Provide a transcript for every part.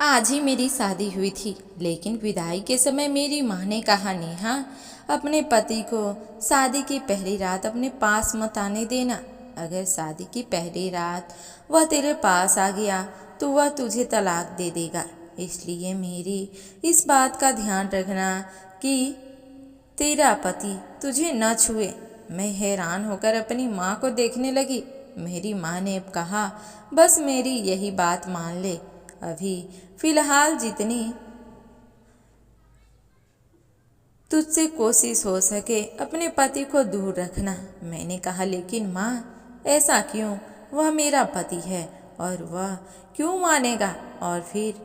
आज ही मेरी शादी हुई थी, लेकिन विदाई के समय मेरी माँ ने कहा, नेहा, अपने पति को शादी की पहली रात अपने पास मत आने देना। अगर शादी की पहली रात वह तेरे पास आ गया तो वह तुझे तलाक दे देगा। इसलिए मेरी इस बात का ध्यान रखना कि तेरा पति तुझे न छुए। मैं हैरान होकर अपनी माँ को देखने लगी। मेरी माँ ने कहा, बस मेरी यही बात मान ले। अभी फिलहाल जितनी तुझसे कोशिश हो सके अपने पति को दूर रखना। मैंने कहा, लेकिन माँ, ऐसा क्यों? वह मेरा पति है और वह क्यों मानेगा? और फिर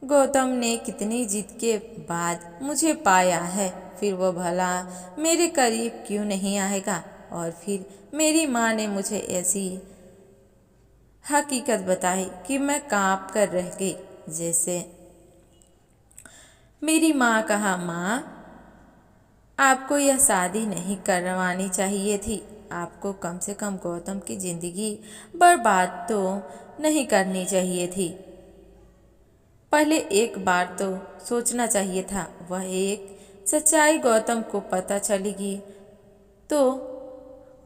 गौतम ने कितनी जिद के बाद मुझे पाया है, फिर वह भला मेरे करीब क्यों नहीं आएगा? और फिर मेरी माँ ने मुझे ऐसी हकीकत बताई कि मैं कांप कर रह गई। जैसे मेरी माँ कहा, माँ, आपको यह शादी नहीं करवानी चाहिए थी। आपको कम से कम गौतम की जिंदगी बर्बाद तो नहीं करनी चाहिए थी। पहले एक बार तो सोचना चाहिए था। वह एक सच्चाई गौतम को पता चलेगी तो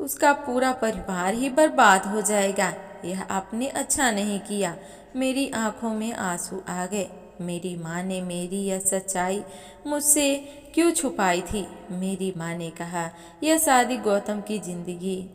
उसका पूरा परिवार ही बर्बाद हो जाएगा। यह आपने अच्छा नहीं किया। मेरी आंखों में आंसू आ गए। मेरी माँ ने मेरी यह सच्चाई मुझसे क्यों छुपाई थी? मेरी माँ ने कहा, यह शादी गौतम की जिंदगी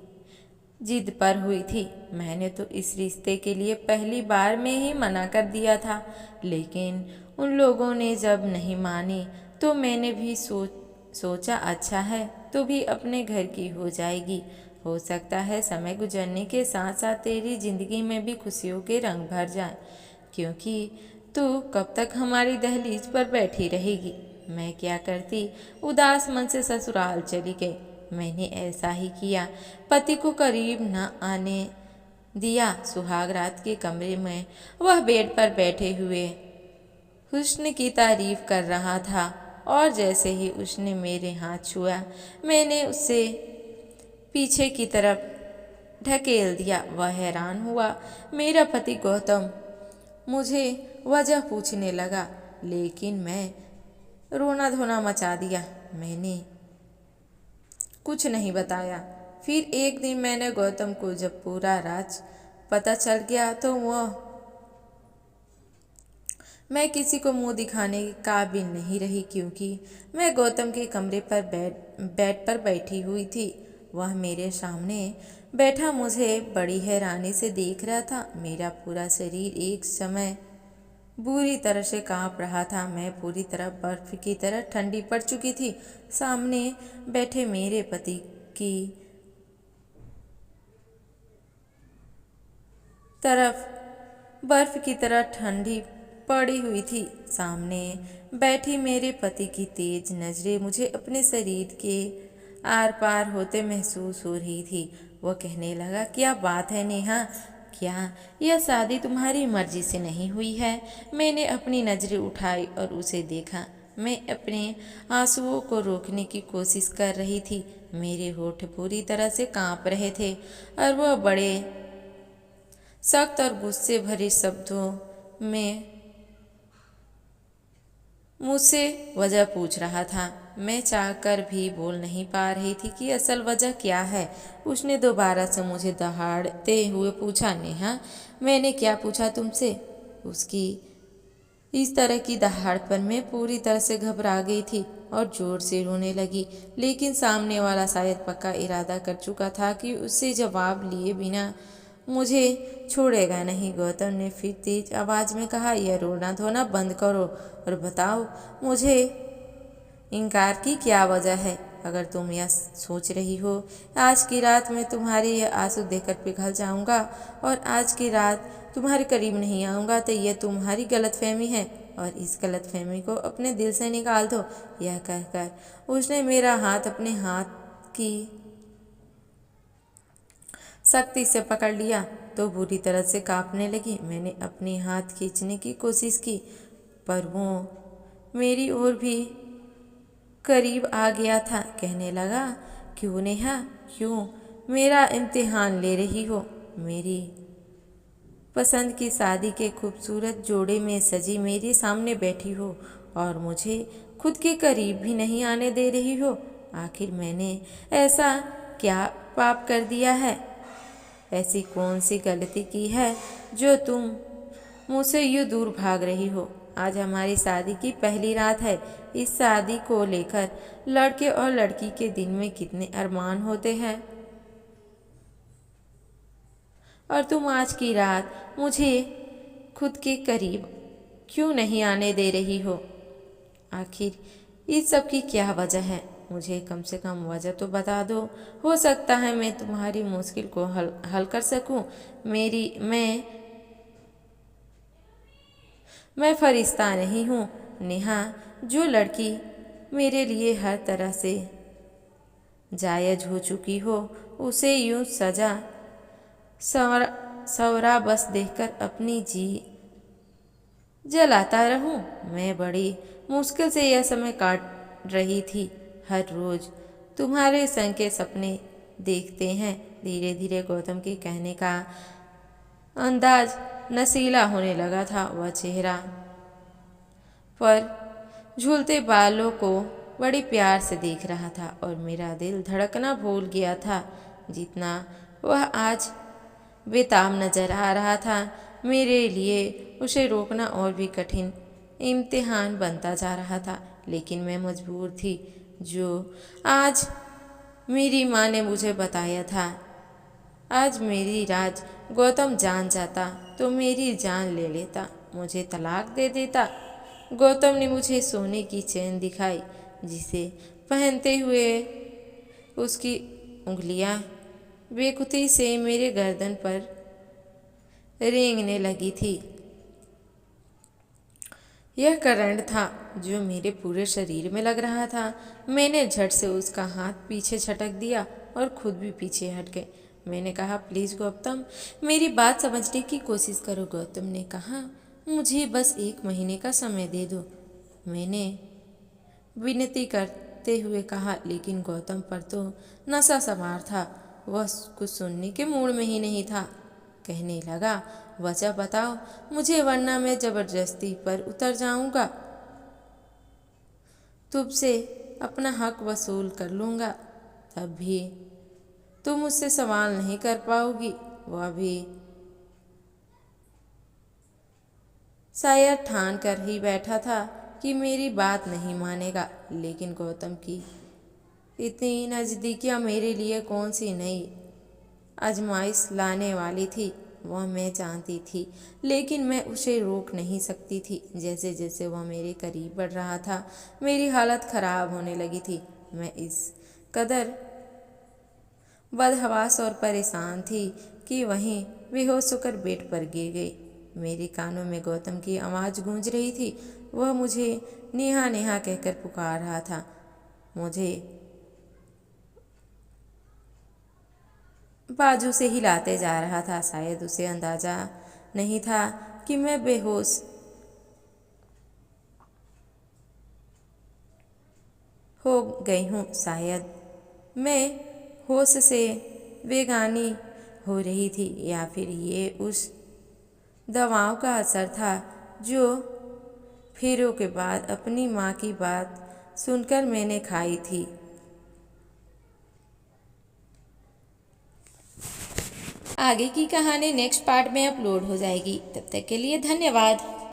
जिद पर हुई थी। मैंने तो इस रिश्ते के लिए पहली बार में ही मना कर दिया था, लेकिन उन लोगों ने जब नहीं मानी तो मैंने भी सोचा अच्छा है तो भी अपने घर की हो जाएगी। हो सकता है समय गुजरने के साथ साथ तेरी जिंदगी में भी खुशियों के रंग भर जाए, क्योंकि तू कब तक हमारी दहलीज पर बैठी रहेगी? मैं क्या करती, उदास मन से ससुराल चली गई। मैंने ऐसा ही किया, पति को करीब न आने दिया। सुहाग रात के कमरे में वह बेड पर बैठे हुए हुस्न की तारीफ कर रहा था और जैसे ही उसने मेरे हाथ छुआ, मैंने उसे पीछे की तरफ ढकेल दिया। वह हैरान हुआ। मेरा पति गौतम मुझे वजह पूछने लगा, लेकिन मैं रोना धोना मचा दिया। मैंने कुछ नहीं बताया। फिर एक दिन मैंने गौतम को जब पूरा राज पता चल गया तो मैं किसी को मुंह दिखाने के काबिल नहीं रही, क्योंकि मैं गौतम के कमरे पर बेड पर बैठी हुई थी। वह मेरे सामने बैठा मुझे बड़ी हैरानी से देख रहा था। मेरा पूरा शरीर एक समय बुरी तरह से कांप रहा था। मैं पूरी तरह बर्फ की तरह ठंडी पड़ चुकी थी। सामने बैठे मेरे पति की तरफ बर्फ की तरह ठंडी पड़ी हुई थी। सामने बैठी मेरे पति की तेज नजरें मुझे अपने शरीर के आर पार होते महसूस हो रही थी। वह कहने लगा, क्या बात है नेहा, क्या यह शादी तुम्हारी मर्जी से नहीं हुई है? मैंने अपनी नजरें उठाई और उसे देखा। मैं अपने आंसुओं को रोकने की कोशिश कर रही थी। मेरे होठ पूरी तरह से कांप रहे थे और वह बड़े सख्त और गुस्से भरे शब्दों में मुझसे वजह पूछ रहा था। मैं चाहकर भी बोल नहीं पा रही थी कि असल वजह क्या है। उसने दोबारा से मुझे दहाड़ते हुए पूछा, नेहा, मैंने क्या पूछा तुमसे? उसकी इस तरह की दहाड़ पर मैं पूरी तरह से घबरा गई थी और जोर से रोने लगी। लेकिन सामने वाला शायद पक्का इरादा कर चुका था कि उससे जवाब लिए बिना मुझे छोड़ेगा नहीं। गौतम ने फिर तेज आवाज में कहा, यह रोना धोना बंद करो और बताओ मुझे इनकार की क्या वजह है? अगर तुम यह सोच रही हो आज की रात मैं तुम्हारे ये आंसू देकर पिघल जाऊंगा और आज की रात तुम्हारे करीब नहीं आऊंगा, तो यह तुम्हारी गलतफहमी है और इस गलतफहमी को अपने दिल से निकाल दो। यह कहकर उसने मेरा हाथ अपने हाथ की सख्ती से पकड़ लिया तो बुरी तरह से कांपने लगी। मैंने अपने हाथ खींचने की कोशिश की, पर वो मेरी ओर भी करीब आ गया था। कहने लगा, क्यों नेहा, क्यों मेरा इम्तिहान ले रही हो? मेरी पसंद की शादी के खूबसूरत जोड़े में सजी मेरे सामने बैठी हो और मुझे खुद के करीब भी नहीं आने दे रही हो। आखिर मैंने ऐसा क्या पाप कर दिया है? ऐसी कौन सी गलती की है जो तुम मुझसे यूँ दूर भाग रही हो? आज हमारी शादी की पहली रात है। इस शादी को लेकर लड़के और लड़की के दिल में कितने अरमान होते हैं, और तुम आज की रात मुझे खुद के करीब क्यों नहीं आने दे रही हो? आखिर इस सब की क्या वजह है? मुझे कम से कम वजह तो बता दो। हो सकता है मैं तुम्हारी मुश्किल को हल कर सकूं। मैं फरिश्ता नहीं हूँ नेहा। जो लड़की मेरे लिए हर तरह से जायज हो चुकी हो, उसे यूं सजा सवरा बस देखकर अपनी जी जलाता रहूं? मैं बड़ी मुश्किल से यह समय काट रही थी। हर रोज तुम्हारे संग के सपने देखते हैं। धीरे धीरे गौतम के कहने का अंदाज नशीला होने लगा था। वह चेहरा पर झूलते बालों को बड़ी प्यार से देख रहा था और मेरा दिल धड़कना भूल गया था। जितना वह आज बेताब नजर आ रहा था, मेरे लिए उसे रोकना और भी कठिन इम्तिहान बनता जा रहा था। लेकिन मैं मजबूर थी। जो आज मेरी माँ ने मुझे बताया था, आज मेरी राज गौतम जान जाता तो मेरी जान ले लेता, मुझे तलाक दे देता। गौतम ने मुझे सोने की चेन दिखाई, जिसे पहनते हुए उसकी उंगलियां बेखुदी से मेरे गर्दन पर रेंगने लगी थी। यह करंट था जो मेरे पूरे शरीर में लग रहा था। मैंने झट से उसका हाथ पीछे झटक दिया और खुद भी पीछे हट गए। मैंने कहा, प्लीज़ गौतम, मेरी बात समझने की कोशिश करो। गौतम ने कहा, मुझे बस 1 महीने का समय दे दो। मैंने विनती करते हुए कहा, लेकिन गौतम पर तो नशा सवार था। वह कुछ सुनने के मूड में ही नहीं था। कहने लगा, वजह बताओ मुझे, वरना मैं जबरदस्ती पर उतर जाऊंगा। तुमसे अपना हक वसूल कर लूंगा। तब भी तुम मुझसे सवाल नहीं कर पाओगी। वह भी शायद ठान कर ही बैठा था कि मेरी बात नहीं मानेगा। लेकिन गौतम की इतनी नज़दीकियाँ मेरे लिए कौन सी नई आजमाइश लाने वाली थी, वह मैं जानती थी। लेकिन मैं उसे रोक नहीं सकती थी। जैसे जैसे वह मेरे करीब बढ़ रहा था, मेरी हालत खराब होने लगी थी। मैं इस कदर बदहवास और परेशान थी कि वहीं बेहोश होकर बेड पर गिर गई। मेरे कानों में गौतम की आवाज़ गूंज रही थी। वह मुझे नेहा नेहा कहकर पुकार रहा था। मुझे बाजू से हिलाते जा रहा था। शायद उसे अंदाजा नहीं था कि मैं बेहोश हो गई हूँ। शायद मैं होश से बेगानी हो रही थी, या फिर ये उस दवाओं का असर था जो फेरों के बाद अपनी माँ की बात सुनकर मैंने खाई थी। आगे की कहानी नेक्स्ट पार्ट में अपलोड हो जाएगी। तब तक के लिए धन्यवाद।